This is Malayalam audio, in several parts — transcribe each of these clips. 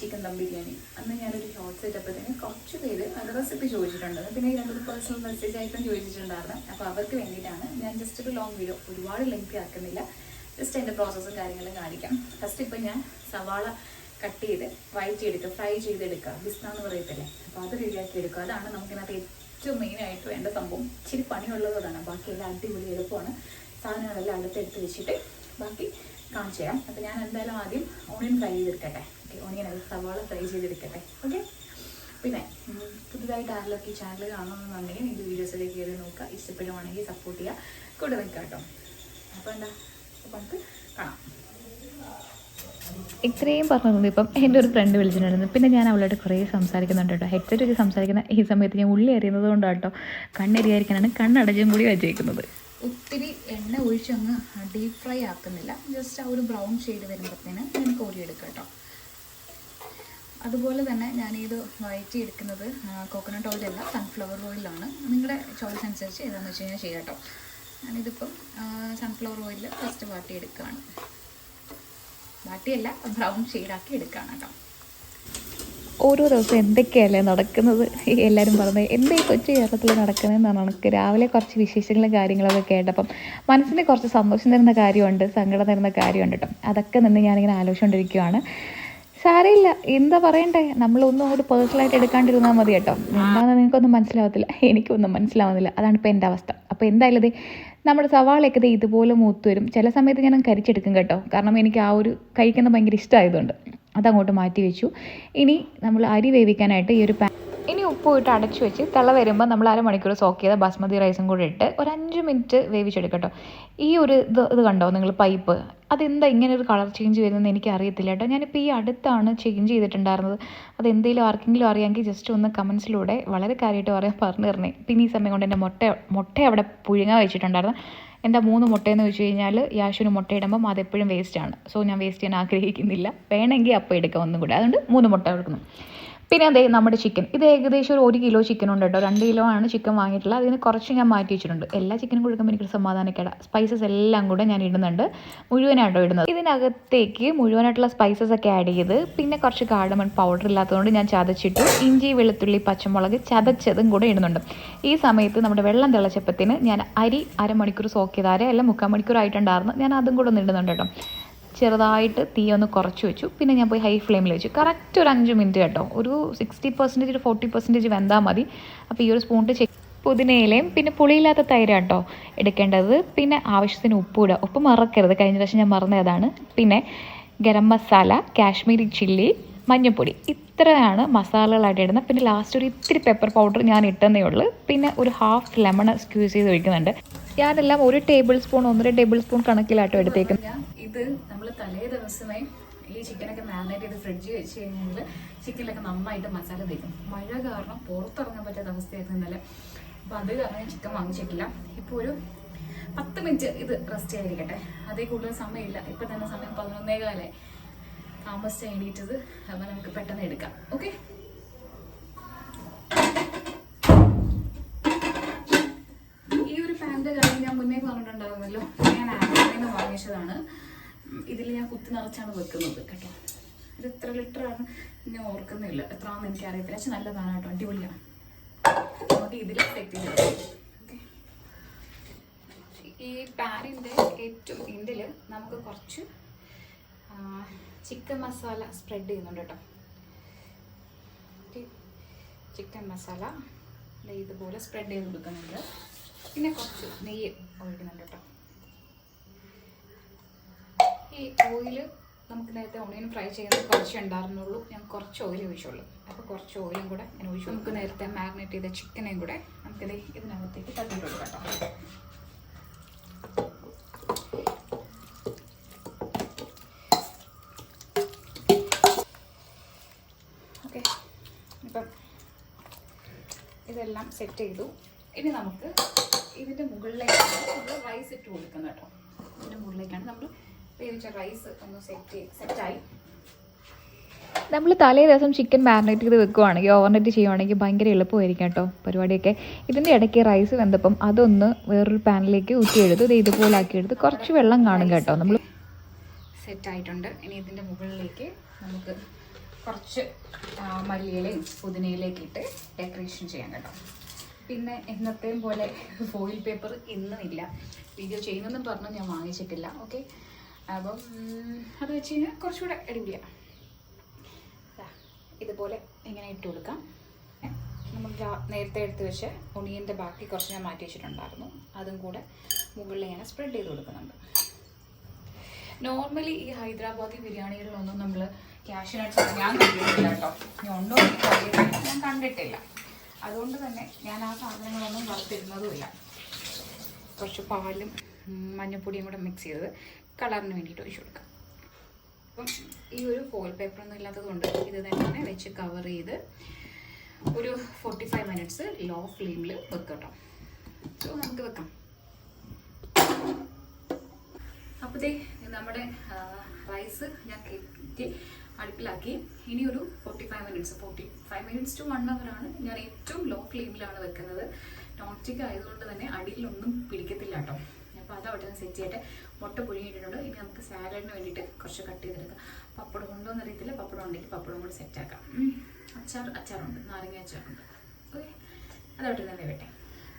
ചിക്കൻ ദം ബിരിയാണി. അന്ന് ഞാനൊരു ഷോർട്ട്സ് ഇട്ടപ്പോഴത്തേന് കുറച്ച് പേര് അത് റെസിപ്പി ചോദിച്ചിട്ടുണ്ട്. പിന്നെ 2 പേഴ്സണൽ മെസ്സേജ് ആയിട്ടും ചോദിച്ചിട്ടുണ്ടായിരുന്നു. അപ്പോൾ അവർക്ക് വേണ്ടിയിട്ടാണ് ഞാൻ ജസ്റ്റ് ഒരു ലോങ് വീഡിയോ, ഒരുപാട് ലെങ്തി ആക്കുന്നില്ല, ജസ്റ്റ് അതിൻ്റെ പ്രോസസ്സും കാര്യങ്ങളും കാണിക്കാം. ഫസ്റ്റ് ഇപ്പം ഞാൻ സവാള കട്ട് ചെയ്ത് വഴറ്റിയെടുക്കുക, ഫ്രൈ ചെയ്തെടുക്കുക, ബിസ്ന എന്ന് പറയത്തില്ലേ, അപ്പോൾ അത് റെഡിയാക്കി എടുക്കുക. അതാണ് നമുക്കിനകത്ത് ഏറ്റവും മെയിനായിട്ട് വേണ്ട സംഭവം. ഇച്ചിരി പണിയുള്ളതാണ്, ബാക്കിയെല്ലാം അടിപൊളി എളുപ്പമാണ്. സാധനങ്ങളെല്ലാം അടുത്തെടുത്ത് വെച്ചിട്ട് ബാക്കി കാണിച്ചു തരാം. അപ്പോൾ ഞാൻ എന്തായാലും ആദ്യം ഓണിയൻ ഫ്രൈ ചെയ്തെടുക്കട്ടെ. ഓക്കെ, ഓണിയൻ അല്ല, സവാള ഫ്രൈ ചെയ്തെടുക്കട്ടെ. ഓക്കെ, പിന്നെ പുതുതായിട്ട് ആരെങ്കിലൊക്കെ ഈ ചാനൽ കാണണമെന്നുണ്ടെങ്കിൽ നിങ്ങൾക്ക് വീഡിയോസിലേക്ക് കയറി നോക്കുക, ഇഷ്ടപ്പെടുവാണെങ്കിൽ സപ്പോർട്ട് ചെയ്യുക, കൂടെ നിൽക്കുക കേട്ടോ. അപ്പോൾ എന്താ, അപ്പോൾ നമുക്ക് കാണാം. ഇത്രയും പറഞ്ഞത് ഇപ്പം എൻ്റെ ഒരു ഫ്രണ്ട് വിളിച്ചിട്ടുണ്ടായിരുന്നു. പിന്നെ ഞാൻ അവളോട് കുറേ സംസാരിക്കുന്നുണ്ട് കേട്ടോ. ഹെഡ്സെറ്റ് വെച്ച് സംസാരിക്കുന്ന ഈ സമയത്ത് ഞാൻ ഉള്ളി അറിയുന്നത് കൊണ്ടാണ് കേട്ടോ, കണ്ണെരിയായിരിക്കാനാണ് കണ്ണടച്ചും കൂടി വെച്ചേക്കുന്നത്. ഒത്തിരി എണ്ണ ഒഴിച്ചങ്ങ് ഡീപ്പ് ഫ്രൈ ആക്കുന്നില്ല, ജസ്റ്റ് ആ ഒരു ബ്രൗൺ ഷെയ്ഡ് വരുമ്പോഴത്തേന് ഞാൻ കോരിയെടുക്കുക കേട്ടോ. അതുപോലെ തന്നെ ഞാനിത് വഴറ്റിയെടുക്കുന്നത് കോക്കനട്ട് ഓയിലല്ല, സൺഫ്ലവർ ഓയിലാണ്. നിങ്ങളുടെ ചോയ്സ് അനുസരിച്ച് ഏതാണെന്ന് വെച്ച് കഴിഞ്ഞാൽ ചെയ്യാം കേട്ടോ. ഞാനിതിപ്പം സൺഫ്ലവർ ഓയിൽ ഫസ്റ്റ് വാട്ടിയെടുക്കുകയാണ്. വാട്ടിയല്ല, ബ്രൗൺ ഷെയ്ഡാക്കി എടുക്കുകയാണ് കേട്ടോ. ഓരോ ദിവസം എന്തൊക്കെയല്ലേ നടക്കുന്നത്, എല്ലാവരും പറഞ്ഞത് എന്താ ഈ കൊച്ചു കേരളത്തിൽ നടക്കുന്നതെന്നാണ്. നമുക്ക് രാവിലെ കുറച്ച് വിശേഷങ്ങളും കാര്യങ്ങളൊക്കെ കേട്ടപ്പം മനസ്സിന് കുറച്ച് സന്തോഷം തരുന്ന കാര്യമുണ്ട്, സങ്കടം തരുന്ന കാര്യമുണ്ട് കേട്ടോ. അതൊക്കെ നിന്ന് ഞാനിങ്ങനെ ആലോചിച്ചുകൊണ്ടിരിക്കുകയാണ്. സാരമില്ല, എന്താ പറയണ്ടേ, നമ്മളൊന്നും അങ്ങോട്ട് പേഴ്സണലായിട്ട് എടുക്കാണ്ടിരുന്നാൽ മതി കേട്ടോ. എന്താണെന്ന് നിങ്ങൾക്കൊന്നും മനസ്സിലാവത്തില്ല, എനിക്കൊന്നും മനസ്സിലാവുന്നില്ല. അതാണ് ഇപ്പോൾ എൻ്റെ അവസ്ഥ. അപ്പോൾ എന്തായാലും ഇത് നമ്മുടെ സവാളയൊക്കെ ഇതുപോലെ മൂത്ത് വരും. ചില സമയത്ത് ഞാൻ കരിച്ചെടുക്കും കേട്ടോ, കാരണം എനിക്ക് ആ ഒരു കഴിക്കുന്നത് ഭയങ്കര ഇഷ്ടമായതുകൊണ്ട് അതങ്ങോട്ട് മാറ്റി വെച്ചു. ഇനി നമ്മൾ അരി വേവിക്കാനായിട്ട് ഈ ഒരു ഇനി ഉപ്പ് ഇട്ട് അടച്ചു വെച്ച് തിള വരുമ്പോൾ നമ്മൾ അരമണിക്കൂർ സോക്ക് ചെയ്ത ബാസ്മതി റൈസും കൂടെ ഇട്ട് ഒരു 5 മിനിറ്റ് വേവിച്ചെടുക്കട്ടോ. ഈ ഒരു ഇത് കണ്ടോ നിങ്ങൾ, പൈപ്പ് അതെന്താ ഇങ്ങനെ ഒരു കളർ ചേഞ്ച് വരുന്നതെന്ന് എനിക്ക് അറിയത്തില്ല കേട്ടോ. ഞാനിപ്പോൾ ഈ അടുത്താണ് ചേഞ്ച് ചെയ്തിട്ടുണ്ടായിരുന്നത്. അതെന്തെങ്കിലും ആർക്കെങ്കിലും അറിയാമെങ്കിൽ ജസ്റ്റ് ഒന്ന് കമൻസിലൂടെ വളരെ കാര്യമായിട്ട് പറഞ്ഞു തരണേ. പിന്നെ ഈ സമയം കൊണ്ട് എൻ്റെ മുട്ട അവിടെ പുഴുങ്ങാൻ വെച്ചിട്ടുണ്ടായിരുന്നു. എന്താ 3 മുട്ടയെന്ന് വെച്ച് കഴിഞ്ഞാൽ യാശുവിന് മുട്ടയിടുമ്പം അതെപ്പോഴും വേസ്റ്റാണ്. സോ ഞാൻ വേസ്റ്റ് ചെയ്യാൻ ആഗ്രഹിക്കുന്നില്ല. വേണമെങ്കിൽ അപ്പം എടുക്കാം ഒന്നും കൂടെ, അതുകൊണ്ട് 3 മുട്ട എടുക്കുന്നു. പിന്നെ അതേ നമ്മുടെ ചിക്കൻ, ഇത് ഏകദേശം ഒരു 1 കിലോ ചിക്കൻ ഉണ്ട് കേട്ടോ. 2 കിലോ ആണ് ചിക്കൻ വാങ്ങിയിട്ടുള്ളത്. അതിന് കുറച്ച് ഞാൻ മാറ്റി വെച്ചിട്ടുണ്ട്. എല്ലാ ചിക്കനും കൊടുക്കുമ്പോൾ എനിക്കൊരു സമാധാനക്കേടാ. സ്പൈസസ് എല്ലാം കൂടെ ഞാൻ ഇടുന്നുണ്ട്, മുഴുവനായിട്ടോ ഇടുന്നത്. ഇതിനകത്തേക്ക് മുഴുവനായിട്ടുള്ള സ്പൈസസ് ഒക്കെ ആഡ് ചെയ്ത് പിന്നെ കുറച്ച് കാർഡമൺ പൗഡർ ഇല്ലാത്തതുകൊണ്ട് ഞാൻ ചതച്ചിട്ടു. ഇഞ്ചി, വെളുത്തുള്ളി, പച്ചമുളക് ചതച്ചതും കൂടെ ഇടുന്നുണ്ട്. ഈ സമയത്ത് നമ്മുടെ വെള്ളം തിളച്ചപ്പത്തിന് ഞാൻ അരി അരമണിക്കൂർ സോക്ക് ചെയ്ത അല്ല 3/4 മണിക്കൂർ ആയിട്ടുണ്ടായിരുന്നു. ഞാൻ അതും കൂടെ ഒന്ന് ഇടുന്നുണ്ട് കേട്ടോ. ചെറുതായിട്ട് തീ ഒന്ന് കുറച്ച് വെച്ചു. പിന്നെ ഞാൻ പോയി ഹൈ ഫ്ലെയിമിൽ വെച്ചു. കറക്റ്റ് ഒരു 5 മിനിറ്റ് കേട്ടോ. ഒരു 60% ഒരു 40% വെന്താൽ മതി. അപ്പോൾ ഈ ഒരു സ്പൂണിട്ട് പുതിനയിലയും പിന്നെ പുളിയില്ലാത്ത തൈര് കേട്ടോ എടുക്കേണ്ടത്. പിന്നെ ആവശ്യത്തിന് ഉപ്പ് ഇടുക. ഉപ്പ് മറക്കരുത്, കഴിഞ്ഞ പ്രാവശ്യം ഞാൻ മറന്നതാണ്. പിന്നെ ഗരം മസാല, കാശ്മീരി ചില്ലി, മഞ്ഞൾപ്പൊടി, ഇത്രയാണ് മസാലകളായിട്ട് ഇടുന്നത്. പിന്നെ ലാസ്റ്റ് ഒരു ഇത്തിരി പെപ്പർ പൗഡർ ഞാൻ ഇട്ടെന്നേ ഉള്ളൂ. പിന്നെ ഒരു ഹാഫ് ലെമൺ സ്ക്യൂസ് ചെയ്ത് ഒഴിക്കുന്നുണ്ട്. ഞാനെല്ലാം 1 ടേബിൾ സ്പൂൺ 1.5 ടേബിൾ സ്പൂൺ കണക്കിലാട്ടോ എടുത്തേക്കുന്നത്. ഇത് നമ്മൾ തലേ ദിവസമേ ഈ ചിക്കനൊക്കെ മാരിനേറ്റ് ചെയ്ത് ഫ്രിഡ്ജിൽ വെച്ച് കഴിഞ്ഞാൽ ചിക്കനിലൊക്കെ നന്നായിട്ട് മസാല തേക്കും. മഴ കാരണം പുറത്തിറങ്ങാൻ പറ്റാത്ത അവസ്ഥയായിരുന്നു ഇന്നലെ. അപ്പോൾ അത് കാരണം ചിക്കൻ വാങ്ങിച്ചിട്ടില്ല. ഇപ്പോൾ ഒരു 10 മിനിറ്റ് ഇത് റെസ്റ്റ് ആയിരിക്കട്ടെ, അതേ കൂടുതൽ സമയമില്ല. ഇപ്പം തന്നെ സമയം 11:15. താമസിച്ച് എണീറ്റത്, അപ്പോൾ നമുക്ക് പെട്ടെന്ന് എടുക്കാം. ഓക്കെ, ഈ ഒരു പാൻ്റെ കാര്യം ഞാൻ മുന്നേ പറഞ്ഞിട്ടുണ്ടാകുമല്ലോ. ഞാൻ ആമസോണിൽ നിന്ന് വാങ്ങിച്ചതാണ്. ഇതിൽ ഞാൻ കുത്തി നിറച്ചാണ് വെക്കുന്നത് കേട്ടോ. ഇത് എത്ര ലിറ്ററാണ് ഞാൻ ഓർക്കുന്നില്ല, എത്രയാണെന്ന് എനിക്ക് അറിയത്തില്ല. പക്ഷെ നല്ലതാണ് കേട്ടോ, അടിപൊളിയാണ്. നമുക്ക് ഇതിൽ സെറ്റ് ചെയ്ത് ഓക്കെ. ഈ പാനിൻ്റെ ഏറ്റവും എൻഡിൽ നമുക്ക് കുറച്ച് ചിക്കൻ മസാല സ്പ്രെഡ് ചെയ്യുന്നുണ്ട് കേട്ടോ. ചിക്കൻ മസാല ഇതുപോലെ സ്പ്രെഡ് ചെയ്ത് കൊടുക്കുന്നുണ്ട്. പിന്നെ കുറച്ച് നെയ്യ് ഒഴിക്കുന്നുണ്ട് കേട്ടോ. ഈ ഓയിൽ നമുക്ക് നേരത്തെ ഓണിയൻ ഫ്രൈ ചെയ്യുന്നത് കുറച്ച് ഉണ്ടായിരുന്നുള്ളൂ, ഞാൻ കുറച്ച് ഓയിൽ ഒഴിച്ചുള്ളൂ. അപ്പോൾ കുറച്ച് ഓയിലും കൂടെ ഞാൻ ഒഴിച്ചു. നമുക്ക് നേരത്തെ മാരിനേറ്റ് ചെയ്ത ചിക്കനെയും കൂടെ നമുക്കിത് ഇതിനകത്തേക്ക് തട്ടിട്ട് കൊടുക്കാം കേട്ടോ. ഓക്കെ, ഇപ്പം ഇതെല്ലാം സെറ്റ് ചെയ്തു. ഇനി നമുക്ക് ഇതിൻ്റെ മുകളിലേക്കാണ് നമ്മൾ റൈസ് ഇട്ട് കൊടുക്കുന്നത് കേട്ടോ. ഇതിൻ്റെ മുകളിലേക്കാണ് നമ്മൾ വേവിച്ച റൈസ് ഒന്ന് സെറ്റായി. നമ്മൾ തലേ ദിവസം ചിക്കൻ മാരിനേറ്റ് ചെയ്ത് വെക്കുവാണെങ്കിൽ, ഓവർനൈറ്റ് ചെയ്യുവാണെങ്കിൽ ഭയങ്കര എളുപ്പമായിരിക്കും കേട്ടോ പരിപാടിയൊക്കെ. ഇതിൻ്റെ ഇടയ്ക്ക് റൈസ് വെന്തപ്പം അതൊന്ന് വേറൊരു പാനിലേക്ക് ഊറ്റിയെടുത്ത് ഇത് ഇതുപോലെ ആക്കിയെടുത്ത് കുറച്ച് വെള്ളം കാണും കേട്ടോ. നമ്മൾ സെറ്റായിട്ടുണ്ട്. ഇനി ഇതിൻ്റെ മുകളിലേക്ക് നമുക്ക് കുറച്ച് മല്ലിയിലയും പുതിനയിലേക്ക് ഇട്ട് ഡെക്കറേഷൻ ചെയ്യാം കേട്ടോ. പിന്നെ എന്നത്തെയും പോലെ ഫോയിൽ പേപ്പർ ഇന്നും ഇല്ല, വീഡിയോ ചെയ്യുന്നെന്നും പറഞ്ഞ് ഞാൻ വാങ്ങിച്ചിട്ടില്ല. ഓക്കെ, അപ്പം അത് വെച്ച് കഴിഞ്ഞാൽ കുറച്ചുകൂടെ അടിപൊളിയാണ്. ഇതുപോലെ ഇങ്ങനെ ഇട്ട് കൊടുക്കാം. നമ്മൾ നേരത്തെ എടുത്ത് വെച്ച് ഒണിയൻ്റെ ബാക്കി കുറച്ച് ഞാൻ മാറ്റി വെച്ചിട്ടുണ്ടായിരുന്നു, അതും കൂടെ മുകളിൽ ഇങ്ങനെ സ്പ്രെഡ് ചെയ്ത് കൊടുക്കുന്നുണ്ട്. നോർമലി ഈ ഹൈദരാബാദി ബിരിയാണികളിലൊന്നും നമ്മൾ കാഷ്യൂ നട്ട്സ് ഞാൻ കണ്ടിട്ടില്ല കേട്ടോ. ഞാൻ ഉണ്ടോ ഞാൻ കണ്ടിട്ടില്ല. അതുകൊണ്ട് തന്നെ ഞാൻ ആ സാധനങ്ങളൊന്നും വറുത്തിരുന്നതുമില്ല. കുറച്ച് പാലും മഞ്ഞൾപ്പൊടിയും കൂടെ മിക്സ് ചെയ്തത് കളറിന് വേണ്ടിയിട്ട് ഒഴിച്ചു കൊടുക്കാം. അപ്പം ഈ ഒരു ഫോയിൽ പേപ്പറൊന്നും ഇല്ലാത്തത് കൊണ്ട് ഇത് തന്നെ വെച്ച് കവർ ചെയ്ത് ഒരു 45 മിനിറ്റ്സ് ലോ ഫ്ലെയിമിൽ വെക്കാം കേട്ടോ. സോ നമുക്ക് വെക്കാം. അപ്പോഴത്തേ നമ്മുടെ റൈസ് ഞാൻ കെട്ടി അടുപ്പിലാക്കി. ഇനി ഒരു 45 മിനിറ്റ്സ് ടു 1 hour ആണ് ഞാൻ ഏറ്റവും ലോ ഫ്ലെയിമിലാണ് വെക്കുന്നത്. നോൺ സ്റ്റിക്ക് ആയതുകൊണ്ട് തന്നെ അടിയിലൊന്നും പിടിക്കത്തില്ല കേട്ടോ. അപ്പോൾ അത് അവിടെ സെറ്റ് ചെയ്തിട്ട് മുട്ട പുഴുങ്ങിയിട്ടുണ്ട്. ഇനി നമുക്ക് സാലഡിന് വേണ്ടിയിട്ട് കുറച്ച് കട്ട് ചെയ്തെടുക്കാം. പപ്പടം ഉണ്ടോ എന്നറിയത്തില്ല, പപ്പടം ഉണ്ടെങ്കിൽ പപ്പടം കൂടെ സെറ്റാക്കാം. അച്ചാറുണ്ട്, നാരങ്ങ അച്ചാറുണ്ട്. ഓക്കെ, അതവിടെ തന്നെ വേട്ടെ.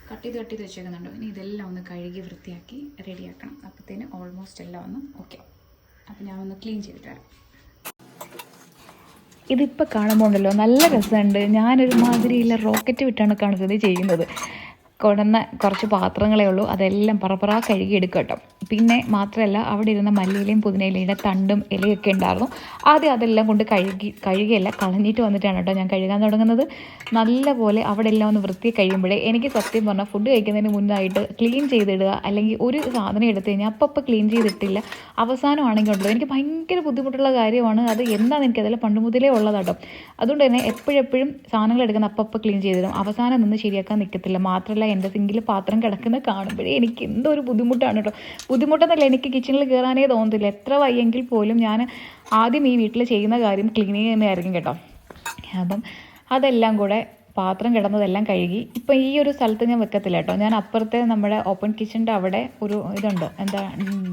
കട്ട് ചെയ്ത് വെച്ചേക്കുന്നുണ്ടോ. ഇനി ഇതെല്ലാം ഒന്ന് കഴുകി വൃത്തിയാക്കി റെഡിയാക്കണം. അപ്പോഴത്തേന് ഓൾമോസ്റ്റ് എല്ലാം ഒന്ന് ഓക്കെ. അപ്പോൾ ഞാൻ ഒന്ന് ക്ലീൻ ചെയ്തിട്ട് വരാം. ഇതിപ്പോൾ കാണുമ്പോൾ ഉണ്ടല്ലോ നല്ല രസമുണ്ട്. ഞാനൊരു മാതിരിയില്ല റോക്കറ്റ് വിട്ടാണ് കാണുന്നത് ചെയ്യുന്നത്. കൊടന്ന കുറച്ച് പാത്രങ്ങളേ ഉള്ളൂ, അതെല്ലാം പറപ്പറ കഴുകിയെടുക്കുക കേട്ടോ. പിന്നെ മാത്രമല്ല അവിടെ ഇരുന്ന മല്ലിയിലയും പുതിനയിലയുടെ തണ്ടും ഇലയൊക്കെ ഉണ്ടായിരുന്നു. ആദ്യം അതെല്ലാം കൊണ്ട് കഴുകിയല്ല കളഞ്ഞിട്ട് വന്നിട്ടാണ് കേട്ടോ ഞാൻ കഴുകാൻ തുടങ്ങുന്നത്. നല്ലപോലെ അവിടെ എല്ലാം ഒന്ന് വൃത്തി കഴിയുമ്പോഴേ എനിക്ക് സത്യം പറഞ്ഞാൽ ഫുഡ് കഴിക്കുന്നതിന് മുന്നായിട്ട് ക്ലീൻ ചെയ്തിടുക, അല്ലെങ്കിൽ ഒരു സാധനം എടുത്തു കഴിഞ്ഞാൽ അപ്പം ക്ലീൻ ചെയ്തിട്ടില്ല അവസാനമാണെങ്കിൽ ഉണ്ടല്ലോ എനിക്ക് ഭയങ്കര ബുദ്ധിമുട്ടുള്ള കാര്യമാണ്. അത് എന്താണെന്ന് എനിക്കതെല്ലാം പണ്ട് മുതലേ ഉള്ളതാട്ടോ. അതുകൊണ്ട് തന്നെ എപ്പോഴും സാധനങ്ങൾ എടുക്കുന്ന അപ്പം ക്ലീൻ ചെയ്തിടും, അവസാനം നിന്ന് ശരിയാക്കാൻ നിൽക്കത്തില്ല. മാത്രമല്ല എൻ്റെ സിങ്കിൽ പാത്രം കിടക്കുന്നത് കാണുമ്പോഴേ എനിക്ക് എന്തോ ഒരു ബുദ്ധിമുട്ടാണ് കേട്ടോ. ബുദ്ധിമുട്ടെന്നല്ല, എനിക്ക് കിച്ചണിൽ കയറാനേ തോന്നത്തില്ല. എത്ര വയ്യെങ്കിൽ പോലും ഞാൻ ആദ്യം ഈ വീട്ടിൽ ചെയ്യുന്ന കാര്യം ക്ലീനിങ് തന്നെയായിരിക്കും കേട്ടോ. അപ്പം അതെല്ലാം കൂടെ പാത്രം കിടന്നതെല്ലാം കഴുകി. ഇപ്പം ഈ ഒരു സ്ഥലത്ത് ഞാൻ വെക്കത്തില്ല കേട്ടോ. ഞാൻ അപ്പുറത്തെ നമ്മുടെ ഓപ്പൺ കിച്ചൻ്റെ അവിടെ ഒരു ഇതുണ്ട്, എന്താ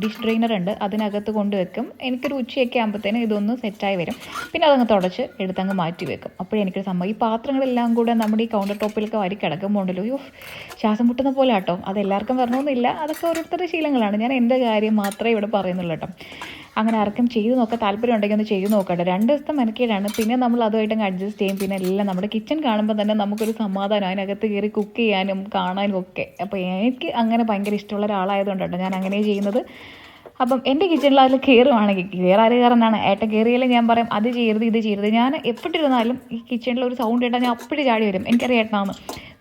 ഡിഷ് ഡ്രെയിനർ ഉണ്ട്, അതിനകത്ത് കൊണ്ടുവെക്കും. എനിക്കൊരു ഉച്ചയൊക്കെ ആകുമ്പോഴത്തേനും ഇതൊന്ന് സെറ്റായി വരും. പിന്നെ അതങ്ങ് തുടച്ച് എടുത്തങ്ങ് മാറ്റി വെക്കും. അപ്പോഴെനിക്കൊരു സംഭവം ഈ പാത്രങ്ങളെല്ലാം കൂടെ നമ്മുടെ ഈ കൗണ്ടർ ടോപ്പിലൊക്കെ വരി കിടക്കുമ്പോൾ ഉണ്ടല്ലോ, ശ്വാസം മുട്ടുന്ന പോലെ കേട്ടോ. അതെല്ലാവർക്കും വരണമെന്നില്ല, അതൊക്കെ ഓരോരുത്തരുടെ ശീലങ്ങളാണ്. ഞാൻ എൻ്റെ കാര്യം മാത്രമേ ഇവിടെ പറയുന്നുള്ളൂ കേട്ടോ. അങ്ങനെ ആർക്കും ചെയ്ത് നോക്കാൻ താല്പര്യം ഉണ്ടെങ്കിൽ ഒന്ന് ചെയ്ത് നോക്കട്ടെ. 2 ദിവസത്തെ മെനക്കേടാണ്. പിന്നെ നമ്മൾ അതുമായിട്ടങ്ങ് അഡ്ജസ്റ്റ് ചെയ്യും. പിന്നെ എല്ലാം നമ്മുടെ കിച്ചൺ കാണുമ്പോൾ തന്നെ നമുക്കൊരു സമാധാനം, അതിനകത്ത് കയറി കുക്ക് ചെയ്യാനും കാണാനും ഒക്കെ. അപ്പോൾ എനിക്ക് അങ്ങനെ ഭയങ്കര ഇഷ്ടമുള്ള ഒരാളായതുകൊണ്ട് കേട്ടോ ഞാൻ അങ്ങനെ ചെയ്യുന്നത്. അപ്പം എൻ്റെ കിച്ചണിൽ അതിൽ കയറുവാണെങ്കിൽ കയറാറുകാരനാണ് ഏട്ടൻ കയറിയാലും ഞാൻ പറയും അത് ചെയ്യരുത് ഇത് ചെയ്യരുത്. ഞാൻ എപ്പോഴിരുന്നാലും ഈ കിച്ചണിൽ ഒരു സൗണ്ട് കേട്ടാൽ ഞാൻ അപ്പോഴും ചാടി വരും. എനിക്കറിയാം ഏട്ടനാണ്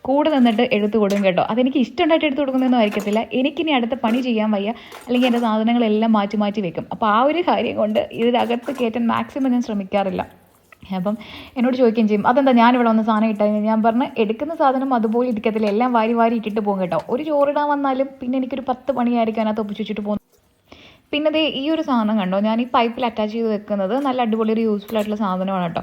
കൂടെ നിന്നിട്ട് എടുത്തു കൊടുക്കും കേട്ടോ. അതെനിക്ക് ഇഷ്ടമുണ്ടായിട്ട് എടുത്തു കൊടുക്കുന്നതൊന്നും ആയിരിക്കത്തില്ല. എനിക്കിനി അടുത്ത പണി ചെയ്യാൻ വയ്യ, അല്ലെങ്കിൽ എൻ്റെ സാധനങ്ങളെല്ലാം മാറ്റി വെക്കും. അപ്പോൾ ആ ഒരു കാര്യം കൊണ്ട് ഇതിനകത്ത് കയറ്റാൻ മാക്സിമം ഞാൻ ശ്രമിക്കാറില്ല. അപ്പം എന്നോട് ചോദിക്കുകയും ചെയ്യും അതെന്താ ഞാനിവിടെ വന്ന് സാധനം ഇട്ടാൽ. ഞാൻ പറഞ്ഞ് എടുക്കുന്ന സാധനം അതുപോലെ ഇരിക്കത്തില്ല, എല്ലാം വാരി ഇട്ടിട്ട് പോകും കേട്ടോ. ഒരു ചോറിടാൻ വന്നാലും പിന്നെ എനിക്കൊരു 10 പണിയായിരിക്കും അതിനകത്ത് ഒപ്പിച്ച് വെച്ചിട്ട് പോകുന്നത്. പിന്നെ ദേ ഈ ഒരു സാധനം കണ്ടോ, ഞാൻ ഈ പൈപ്പിൽ അറ്റാച്ച് ചെയ്ത് വെക്കുന്നത് നല്ല അടിപൊളി ഒരു യൂസ്ഫുൾ ആയിട്ടുള്ള സാധനമാണ് കേട്ടോ.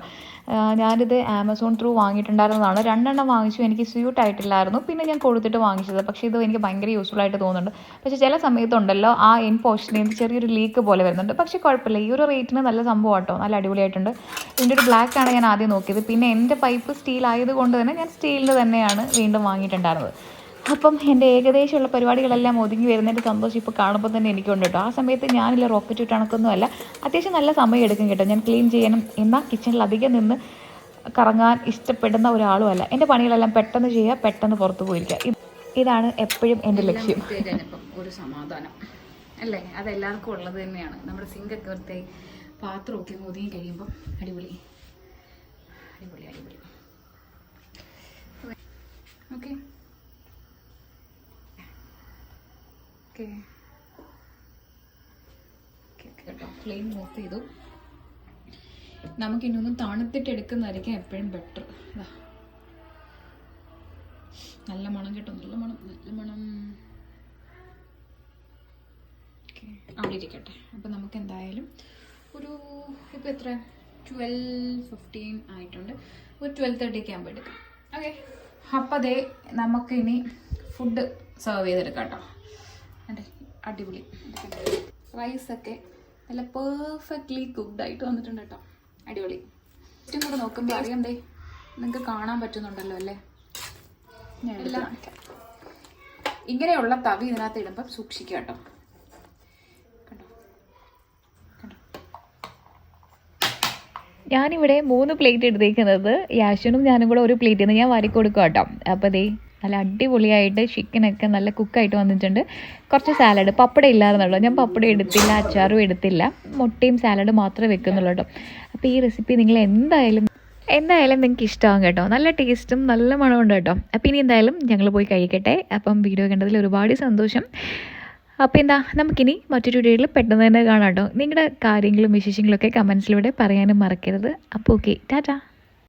ഞാനിത് ആമസോൺ ത്രൂ വാങ്ങിയിട്ടുണ്ടായിരുന്നതാണ്. 2 എണ്ണം വാങ്ങിച്ചു, എനിക്ക് സ്യൂട്ട് ആയിട്ടില്ലായിരുന്നു. പിന്നെ ഞാൻ കൊടുത്തിട്ട് വാങ്ങിച്ചത്. പക്ഷേ ഇത് എനിക്ക് ഭയങ്കര യൂസ്ഫുൾ ആയിട്ട് തോന്നുന്നുണ്ട്. പക്ഷേ ചില സമയത്തുണ്ടല്ലോ ആ എൻ പോർഷനിൽ നിന്ന് ചെറിയൊരു ലീക്ക് പോലെ വരുന്നുണ്ട്. പക്ഷേ കുഴപ്പമില്ല, ഈ ഒരു റേറ്റിന് നല്ല സംഭവം കേട്ടോ, നല്ല അടിപൊളിയായിട്ടുണ്ട്. ഇതിൻ്റെ ഒരു ബ്ലാക്ക് ആണ് ഞാൻ ആദ്യം നോക്കിയത്. പിന്നെ എൻ്റെ പൈപ്പ് സ്റ്റീൽ ആയതുകൊണ്ട് തന്നെ ഞാൻ സ്റ്റീലിൻ്റെ തന്നെയാണ് വീണ്ടും വാങ്ങിയിട്ടുണ്ടായിരുന്നത്. അപ്പം എൻ്റെ ഏകദേശമുള്ള പരിപാടികളെല്ലാം ഒതുങ്ങി വരുന്നതിൻ്റെ സന്തോഷം ഇപ്പോൾ കാണുമ്പോൾ തന്നെ എനിക്കുണ്ട് കേട്ടോ. ആ സമയത്ത് ഞാനില്ല റോക്കറ്റ് വിട്ടണക്കൊന്നുമല്ല, അത്യാവശ്യം നല്ല സമയം എടുക്കും കേട്ടോ ഞാൻ ക്ലീൻ ചെയ്യാനും. എന്നാൽ കിച്ചണിൽ അധികം നിന്ന് കറങ്ങാൻ ഇഷ്ടപ്പെടുന്ന ഒരാളും അല്ല. എൻ്റെ പണികളെല്ലാം പെട്ടെന്ന് ചെയ്യുക, പെട്ടെന്ന് പുറത്ത് പോയിരിക്കുക. ഇതാണ് എപ്പോഴും എൻ്റെ ലക്ഷ്യം. ഒരു സമാധാനം അല്ലേ, അതെല്ലാവർക്കും ഉള്ളത് തന്നെയാണ്. നമ്മുടെ സിങ്കൊക്കെ വൃത്തിയായി പാത്രമൊക്കെ ഒതുങ്ങി കഴിയുമ്പം അടിപൊളി. ഓക്കെ കേട്ടോ, ഫ്ലെയിം ഓഫ് ചെയ്തു. നമുക്ക് ഇന്നൊന്നും തണുത്തിട്ട് എടുക്കുന്നതായിരിക്കും എപ്പോഴും ബെറ്റർ. നല്ല മണം കേട്ടോ, നല്ല മണം. ഓക്കെ, അവിടെ ഇരിക്കട്ടെ. അപ്പം നമുക്ക് എന്തായാലും ഒരു ഇപ്പോൾ എത്ര 12:15 ആയിട്ടുണ്ട്. ഒരു 12:30 ആകുമ്പോൾ എടുക്കാം. ഓക്കെ, അപ്പം അതേ നമുക്കിനി ഫുഡ് സെർവ് ചെയ്തെടുക്കാം കേട്ടോ. അതെ, അടിപൊളി റൈസൊക്കെ നല്ല പെർഫെക്റ്റ്ലി കുക്ക്ഡ് ആയിട്ട് വന്നിട്ടുണ്ട് കേട്ടോ. അടിപൊളി. ചുറ്റും കൂടെ നോക്കുമ്പോൾ അറിയാം, ദേ നിങ്ങൾക്ക് കാണാൻ പറ്റുന്നുണ്ടല്ലോ അല്ലേ? എല്ലാം ഇങ്ങനെയുള്ള തവി ഇതിനകത്ത് ഇടുമ്പം സൂക്ഷിക്കുക കേട്ടോ. കണ്ടോ കണ്ടോ? ഞാനിവിടെ 3 പ്ലേറ്റ് എടുത്തേക്കുന്നത്. യാഷനും ഞാനും കൂടെ ഒരു പ്ലേറ്റിൽ നിന്ന് ഞാൻ വാരി കൊടുക്കുക കേട്ടോ. അപ്പോൾ ദേ നല്ല അടിപൊളിയായിട്ട് ചിക്കനൊക്കെ നല്ല കുക്കായിട്ട് വന്നിട്ടുണ്ട്. കുറച്ച് സാലഡ്, പപ്പടം ഇല്ലായിരുന്നുള്ളൂ. ഞാൻ പപ്പടം എടുത്തില്ല, അച്ചാറും എടുത്തില്ല, മുട്ടയും സാലഡ് മാത്രമേ വെക്കുന്നുള്ളൂ കേട്ടോ. അപ്പോൾ ഈ റെസിപ്പി നിങ്ങൾ എന്തായാലും നിങ്ങൾക്ക് ഇഷ്ടമാകും കേട്ടോ. നല്ല ടേസ്റ്റും നല്ല മണമുണ്ട് കേട്ടോ. അപ്പോൾ ഇനി എന്തായാലും ഞങ്ങൾ പോയി കഴിക്കട്ടെ. അപ്പം വീഡിയോ കണ്ടതിൽ ഒരുപാട് സന്തോഷം. അപ്പോൾ എന്താ, നമുക്കിനി മറ്റൊരു വീഡിയോയിൽ പെട്ടെന്ന് തന്നെ കാണാം കേട്ടോ. നിങ്ങളുടെ കാര്യങ്ങളും വിശേഷങ്ങളൊക്കെ കമൻസിലൂടെ പറയാനും മറക്കരുത്. അപ്പോൾ ഓക്കെ, ടാറ്റാ.